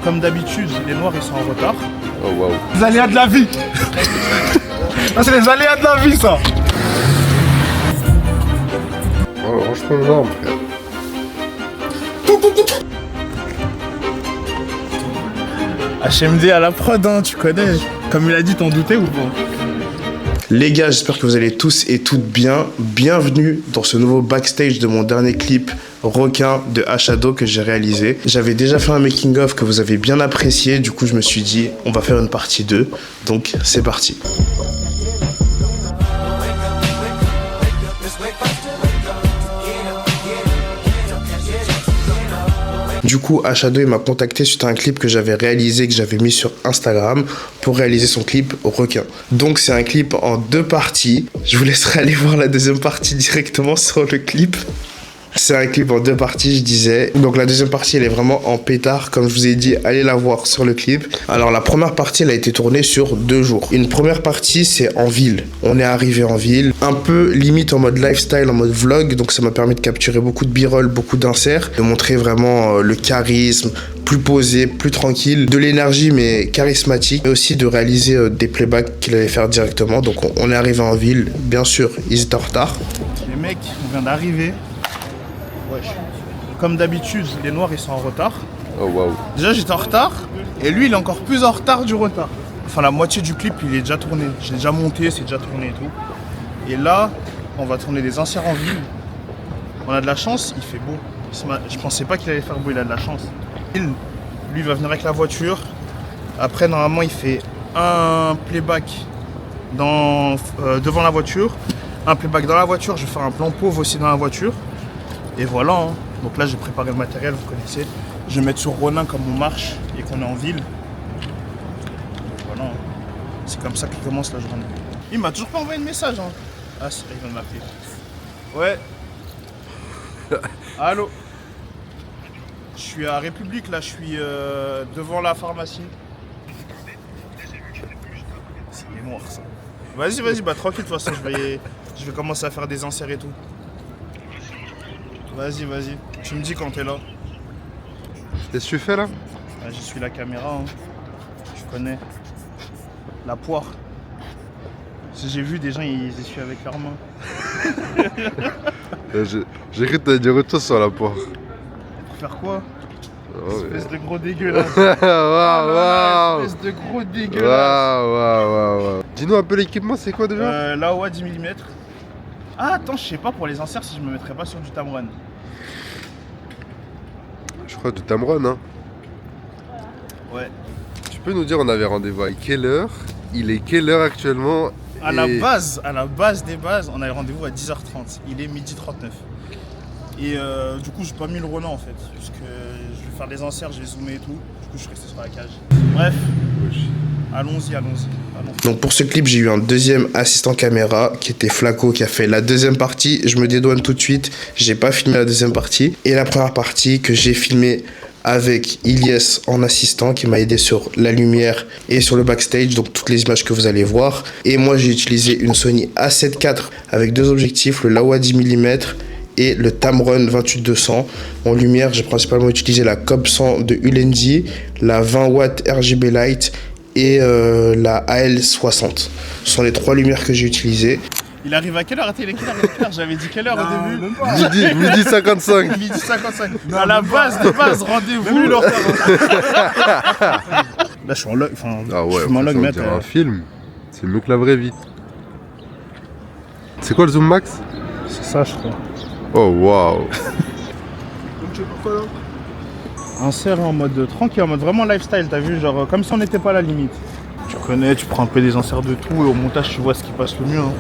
Comme d'habitude, les noirs ils sont en retard. Oh waouh. Les aléas de la vie. Ça c'est les aléas de la vie ça. Oh, franchement énorme, frère. HMD à la prod, hein, tu connais. Comme il a dit, t'en doutais ou pas? Les gars, j'espère que vous allez tous et toutes bien. Bienvenue dans ce nouveau backstage de mon dernier clip Requin de Ashado que j'ai réalisé. J'avais déjà fait un making of que vous avez bien apprécié, du coup je me suis dit on va faire une partie 2, donc c'est parti. Du coup, Ashado il m'a contacté suite à un clip que j'avais réalisé, que j'avais mis sur Instagram pour réaliser son clip Requin. Donc c'est un clip en 2 parties. Je vous laisserai aller voir la deuxième partie directement sur le clip. C'est un clip en 2 parties, je disais. Donc la deuxième partie, elle est vraiment en pétard. Comme je vous ai dit, allez la voir sur le clip. Alors la première partie, elle a été tournée sur 2 jours. Une première partie, c'est en ville. On est arrivé en ville, un peu limite en mode lifestyle, en mode vlog. Donc ça m'a permis de capturer beaucoup de b-roll, beaucoup d'inserts, de montrer vraiment le charisme, plus posé, plus tranquille, de l'énergie mais charismatique, et aussi de réaliser des playbacks qu'il allait faire directement. Donc on est arrivé en ville, bien sûr, ils étaient en retard. Les mecs, on vient d'arriver. Wesh. Comme d'habitude, les noirs ils sont en retard. Oh waouh. Déjà j'étais en retard et lui il est encore plus en retard du retard. Enfin la moitié du clip il est déjà tourné. J'ai déjà monté, c'est déjà tourné et tout. Et là, on va tourner des inserts en ville. On a de la chance, il fait beau. Je pensais pas qu'il allait faire beau, il a de la chance. Lui il va venir avec la voiture. Après normalement il fait un playback devant la voiture. Un playback dans la voiture, je vais faire un plan pauvre aussi dans la voiture. Et voilà, hein. Donc là j'ai préparé le matériel, vous connaissez. Je vais mettre sur Ronin comme on marche et qu'on est en ville. Voilà, hein. C'est comme ça qu'il commence la journée. Il m'a toujours pas envoyé de message, hein. Ah, il vient de m'appeler. Ouais. Allô. Je suis à République là, je suis devant la pharmacie. C'est noir ça. Vas-y, bah tranquille, de toute façon je vais commencer à faire des inserts et tout. Vas-y, tu me dis quand t'es là. Qu'est-ce que tu fais là? Ah, je suis la caméra, hein. Tu connais. La poire. Si j'ai vu des gens, ils essuient avec leurs mains. J'ai cru que t'allais dire autre chose sur la poire. Pour faire quoi? Oh, espèce de gros dégueulasse. Waouh. Espèce de gros dégueulasse. Waouh. Dis-nous un peu l'équipement, c'est quoi déjà? Laowa 10 mm. Ah attends, je sais pas pour les inserts si je me mettrais pas sur du Tamron. Je crois du Tamron, hein. Ouais. Tu peux nous dire on avait rendez-vous à quelle heure? Il est quelle heure actuellement? À la base des bases, on avait rendez-vous à 10h30. Il est 12h39. Et du coup, j'ai pas mis le Ronin en fait. Parce que je vais faire des inserts, je vais zoomer et tout. Du coup, je suis resté sur la cage. Bref. Allons-y. Donc pour ce clip, j'ai eu un deuxième assistant caméra qui était Flaco, qui a fait la deuxième partie. Je me dédouane tout de suite, j'ai pas filmé la deuxième partie. Et la première partie que j'ai filmée avec Ilyes en assistant, qui m'a aidé sur la lumière et sur le backstage, donc toutes les images que vous allez voir. Et moi j'ai utilisé une Sony A7 IV avec 2 objectifs, le Laowa 10 mm et le Tamron 28-200. En lumière, j'ai principalement utilisé la Cob 100 de Ulendi, la 20 watts RGB Light et la AL60. Ce sont les 3 lumières que j'ai utilisées. Il arrive à quelle heure? J'avais dit quelle heure au début? Midi 55. Midi 55. À la base des bases, rendez-vous. Là je suis en log, Ah ouais, je suis en log, on dirait un film. C'est mieux que la vraie vie. C'est quoi le zoom max? C'est ça je crois. Oh waouh. Insert en mode tranquille, en mode vraiment lifestyle, t'as vu, genre comme si on n'était pas à la limite. Tu connais, tu prends un peu des inserts de tout et au montage tu vois ce qui passe le mieux. Hein.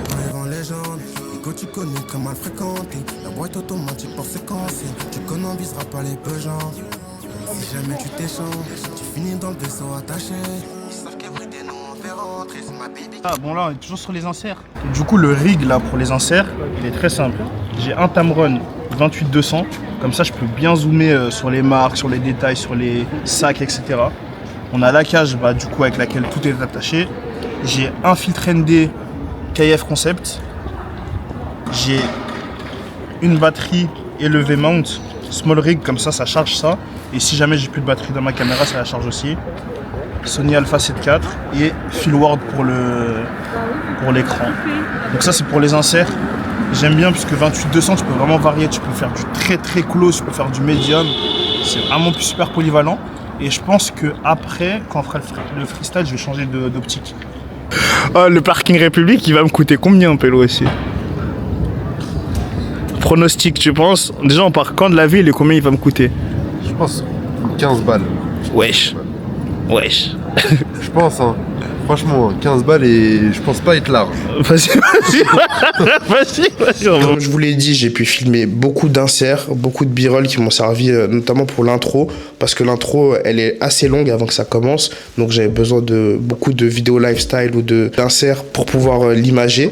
Tu connais comment fréquenter la boîte automatique pour séquencer. Tu connais, on visera pas les peu gens. Si jamais tu t'échanges, tu finis dans le vaisseau attaché. Ils savent qu'évrider nous on fait rentrer, c'est ma baby. Ah bon là on est toujours sur les inserts. Du coup le rig là pour les inserts, il est très simple. J'ai un Tamron 28-200, comme ça je peux bien zoomer sur les marques, sur les détails, sur les sacs, etc. On a la cage du coup avec laquelle tout est attaché. J'ai un filtre ND KF Concept. J'ai une batterie et le V-mount small rig, comme ça charge ça. Et si jamais j'ai plus de batterie dans ma caméra, ça la charge aussi. Sony Alpha 7 IV et Philward pour l'écran. Donc ça c'est pour les inserts. J'aime bien puisque 28-200 tu peux vraiment varier, tu peux faire du très très close, tu peux faire du médium. C'est vraiment plus super polyvalent. Et je pense que après, quand on fera le freestyle, je vais changer d'optique. Oh, le parking République, il va me coûter combien, Pélo aussi? Pronostic, tu penses? Déjà on part quand de la ville et combien il va me coûter? Je pense 15 balles. Wesh. Wesh. Je pense, hein. Franchement, 15 balles et je pense pas être large. Vas-y. Comme je vous l'ai dit, j'ai pu filmer beaucoup d'inserts, beaucoup de b-roll qui m'ont servi notamment pour l'intro, parce que l'intro, elle est assez longue avant que ça commence, donc j'avais besoin de beaucoup de vidéos lifestyle ou d'inserts pour pouvoir l'imager.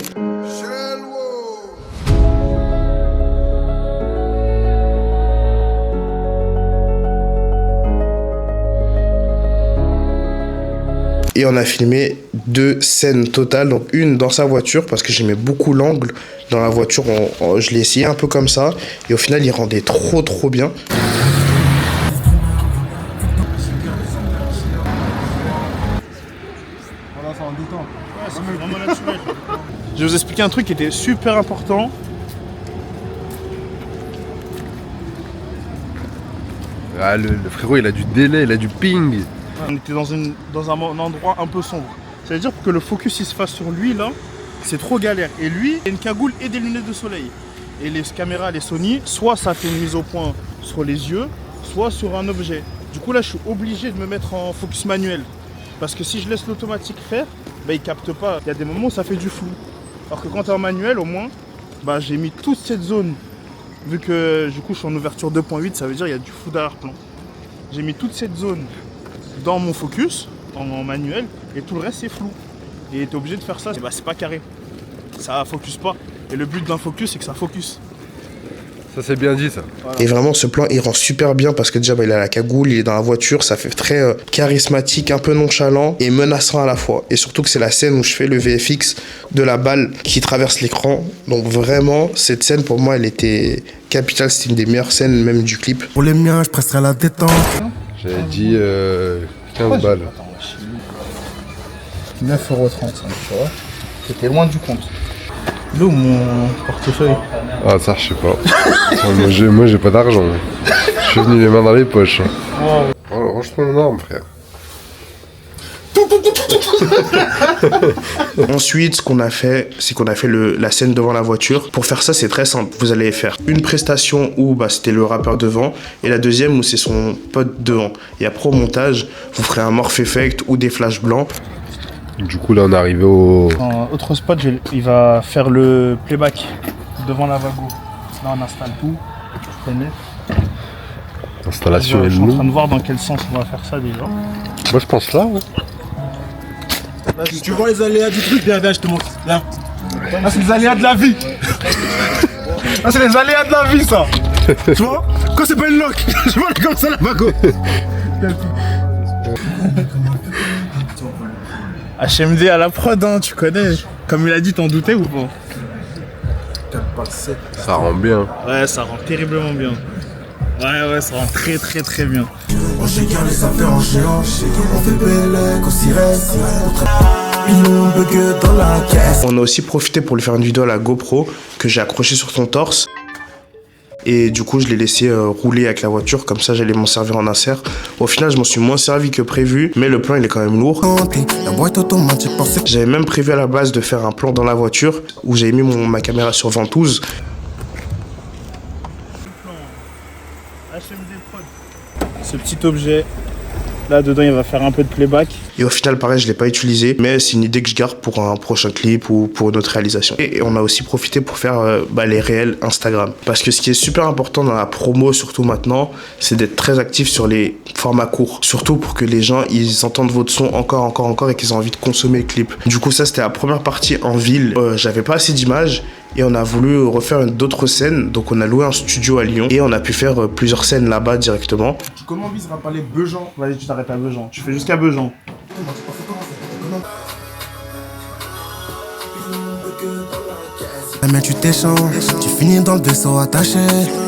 Et on a filmé 2 scènes totales, donc une dans sa voiture parce que j'aimais beaucoup l'angle dans la voiture, je l'ai essayé un peu comme ça et au final il rendait trop bien. Voilà, c'est en détente. Ouais, c'est vraiment naturel. Je vais vous expliquer un truc qui était super important. Ah, le frérot, il a du délai, il a du ping. On était dans un endroit un peu sombre. Ça veut dire que le focus il se fasse sur lui là, c'est trop galère. Et lui, il a une cagoule et des lunettes de soleil. Et les caméras, les Sony, soit ça fait une mise au point sur les yeux, soit sur un objet. Du coup là, je suis obligé de me mettre en focus manuel. Parce que si je laisse l'automatique faire, bah, il capte pas. Il y a des moments où ça fait du flou. Alors que quand tu es en manuel, au moins, bah, j'ai mis toute cette zone. Vu que du coup je suis en ouverture 2.8, ça veut dire qu'il y a du flou d'arrière-plan. J'ai mis toute cette zone dans mon focus, en manuel, et tout le reste c'est flou. Et t'es obligé de faire ça, et bah c'est pas carré. Ça focus pas. Et le but d'un focus, c'est que ça focus. Ça c'est bien dit ça. Voilà. Et vraiment ce plan il rend super bien parce que déjà bah, il a la cagoule, il est dans la voiture, ça fait très charismatique, un peu nonchalant et menaçant à la fois. Et surtout que c'est la scène où je fais le VFX de la balle qui traverse l'écran. Donc vraiment cette scène pour moi elle était capitale, c'était une des meilleures scènes même du clip. Pour les miens, je presserai la détente. J'avais dit 15 balles. 9,35€, tu vois. C'était loin du compte. Là où mon portefeuille. Ah ça je sais pas. moi j'ai pas d'argent. Je suis venu les mains dans les poches. Oh, range-toi mon arme frère. Ensuite, ce qu'on a fait, c'est qu'on a fait la scène devant la voiture. Pour faire ça, c'est très simple. Vous allez faire une prestation où bah, c'était le rappeur devant et la deuxième où c'est son pote devant. Et après, au montage, vous ferez un morph effect ou des flashs blancs. Du coup là on est arrivé au... En autre spot, il va faire le playback devant la Vago. Là, on installe tout. Tu connais. L'installation est Je suis en train longue. de voir dans quel sens on va faire ça déjà. Moi je pense là. Ouais. Tu vois les aléas du truc, viens, je te montre. Viens. Ah, c'est les aléas de la vie. Ah, c'est les aléas de la vie, ça. Tu vois? Quand c'est pas une lock, je vois comme ça la Vago. HMD à la prod, hein, tu connais. Comme il a dit, t'en doutais ou pas? Ça rend bien. Ouais, ça rend terriblement bien. Ouais, ça rend très bien. On gère les affaires en géant. On fait belle qu'au sirène. Pilon bug dans la caisse. On a aussi profité pour lui faire une vidéo à la GoPro que j'ai accrochée sur son torse. Et du coup, je l'ai laissé rouler avec la voiture, comme ça j'allais m'en servir en insert. Au final, je m'en suis moins servi que prévu, mais le plan il est quand même lourd. La boîte automatique pensée. J'avais même prévu à la base de faire un plan dans la voiture où j'avais mis ma caméra sur ventouse. HMD prod. Ce petit objet, là dedans il va faire un peu de playback. Et au final, pareil, je l'ai pas utilisé, mais c'est une idée que je garde pour un prochain clip ou pour une autre réalisation. Et on a aussi profité pour faire les réels Instagram. Parce que ce qui est super important dans la promo, surtout maintenant, c'est d'être très actif sur les formats courts. Surtout pour que les gens, ils entendent votre son encore et qu'ils ont envie de consommer le clip. Du coup, ça, c'était la première partie en ville. J'avais pas assez d'images. Et on a voulu refaire d'autres scènes, donc on a loué un studio à Lyon et on a pu faire plusieurs scènes là-bas directement. Comment vise à parler Bejan? Vas-y, tu t'arrêtes à Bejan. Tu fais jusqu'à Bejan. Mais tu t'échanges, tu finis dans le vaisseau attaché.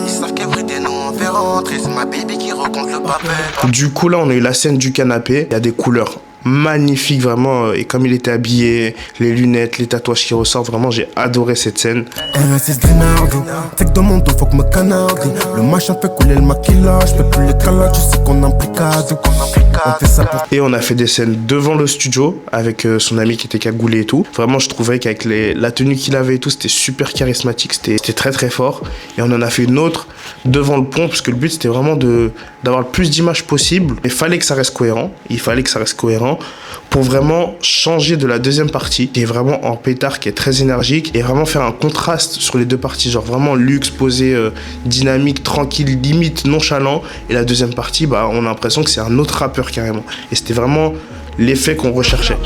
Ils savent qu'après des noms on fait rentrer. C'est ma baby qui rencontre. contre le papier. Du coup, là, on a eu la scène du canapé. Il y a des couleurs magnifiques, vraiment. Et comme il était habillé, les lunettes, les tatouages qui ressortent, vraiment, j'ai adoré cette scène. RSS Grinardo, t'es que dans mon dos, faut que me canarde. Le machin fait couler le maquillage. J'peux plus les calages, tu sais qu'on implicade. On fait ça pour... Et on a fait des scènes devant le studio avec son ami qui était cagoulé et tout. Vraiment, je trouvais qu'avec la tenue qu'il avait et tout, c'était super charismatique. C'était très très fort. Et on en a fait une autre devant le pont parce que le but c'était vraiment d'avoir le plus d'images possible. Il fallait que ça reste cohérent. Il fallait que ça reste cohérent pour vraiment changer de la deuxième partie qui est vraiment en pétard, qui est très énergique et vraiment faire un contraste sur les deux parties. Genre vraiment luxe, posé, dynamique, tranquille, limite nonchalant. Et la deuxième partie, bah, on a l'impression que c'est un autre rappeur carrément. Et c'était vraiment l'effet qu'on recherchait.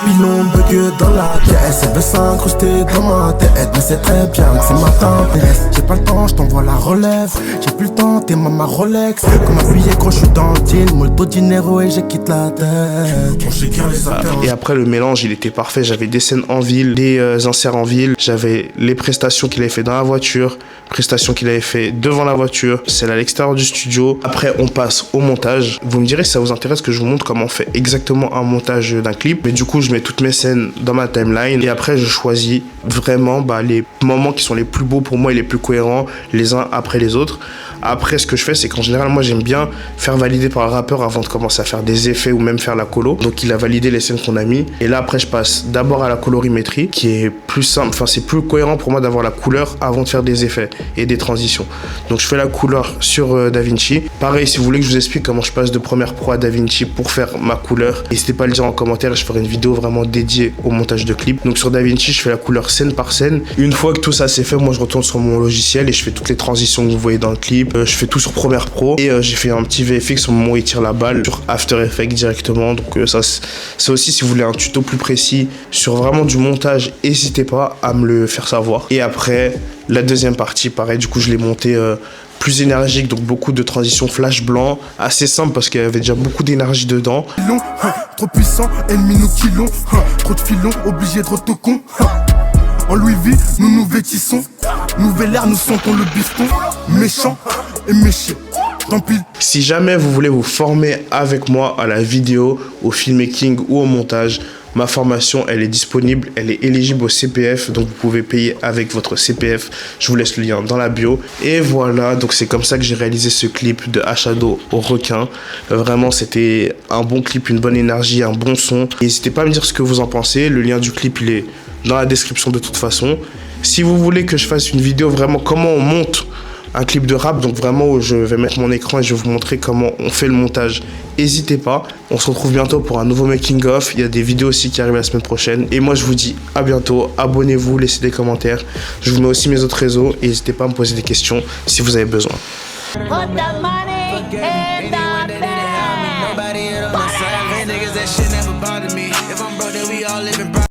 Pilon bugueux dans la caisse, elle veut s'incruster dans ma tête. Mais c'est très bien que c'est ma tendresse. J'ai pas le temps, je t'envoie la relève. J'ai plus le temps, t'es ma Rolex. Comme un billet gros, je suis dans le deal. Molto dinero et j'ai quitté la tête. On chez les acteurs. Et après le mélange, il était parfait. J'avais des scènes en ville, des inserts en ville. J'avais les prestations qu'il avait fait dans la voiture, prestations qu'il avait fait devant la voiture, celle à l'extérieur du studio. Après, on passe au montage. Vous me direz si ça vous intéresse que je vous montre comment on fait exactement un montage d'un clip. Mais du coup, je mets toutes mes scènes dans ma timeline et après, je choisis vraiment les moments qui sont les plus beaux pour moi et les plus cohérents les uns après les autres. Après, ce que je fais, c'est qu'en général, moi, j'aime bien faire valider par le rappeur avant de commencer à faire des effets ou même faire la colo. Donc, il a validé les scènes qu'on a mis. Et là, après, je passe d'abord à la colorimétrie, qui est plus simple. Enfin, c'est plus cohérent pour moi d'avoir la couleur avant de faire des effets et des transitions. Donc, je fais la couleur sur DaVinci. Pareil, si vous voulez que je vous explique comment je passe de Premiere Pro à DaVinci pour faire ma couleur, n'hésitez pas à le dire en commentaire. Je ferai une vidéo vraiment dédiée au montage de clips. Donc, sur DaVinci, je fais la couleur scène par scène. Une fois que tout ça c'est fait, moi, je retourne sur mon logiciel et je fais toutes les transitions que vous voyez dans le clip. Je fais tout sur Premiere Pro et j'ai fait un petit VFX au moment où il tire la balle sur After Effects directement. Donc ça aussi, si vous voulez un tuto plus précis sur vraiment du montage, n'hésitez pas à me le faire savoir. Et après la deuxième partie, pareil, du coup je l'ai monté plus énergique, donc beaucoup de transitions flash blanc, assez simple parce qu'il y avait déjà beaucoup d'énergie dedans. Long, trop puissant, ennemi nous killons. Trop de filons, obligé de retoquons. En Louis V, nous nous vêtissons. Nouvelle ère, nous sentons le biston. Méchant et méché. Si jamais vous voulez vous former avec moi à la vidéo, au filmmaking ou au montage, ma formation, elle est disponible, elle est éligible au CPF, donc vous pouvez payer avec votre CPF. Je vous laisse le lien dans la bio. Et voilà, donc c'est comme ça que j'ai réalisé ce clip de Ashado au requin. Vraiment, c'était un bon clip, une bonne énergie, un bon son. N'hésitez pas à me dire ce que vous en pensez. Le lien du clip, il est dans la description de toute façon. Si vous voulez que je fasse une vidéo vraiment comment on monte un clip de rap, donc vraiment où je vais mettre mon écran et je vais vous montrer comment on fait le montage, n'hésitez pas. On se retrouve bientôt pour un nouveau making of. Il y a des vidéos aussi qui arrivent la semaine prochaine et moi je vous dis à bientôt. Abonnez-vous, laissez des commentaires, je vous mets aussi mes autres réseaux et n'hésitez pas à me poser des questions si vous avez besoin. Put the money in the bank.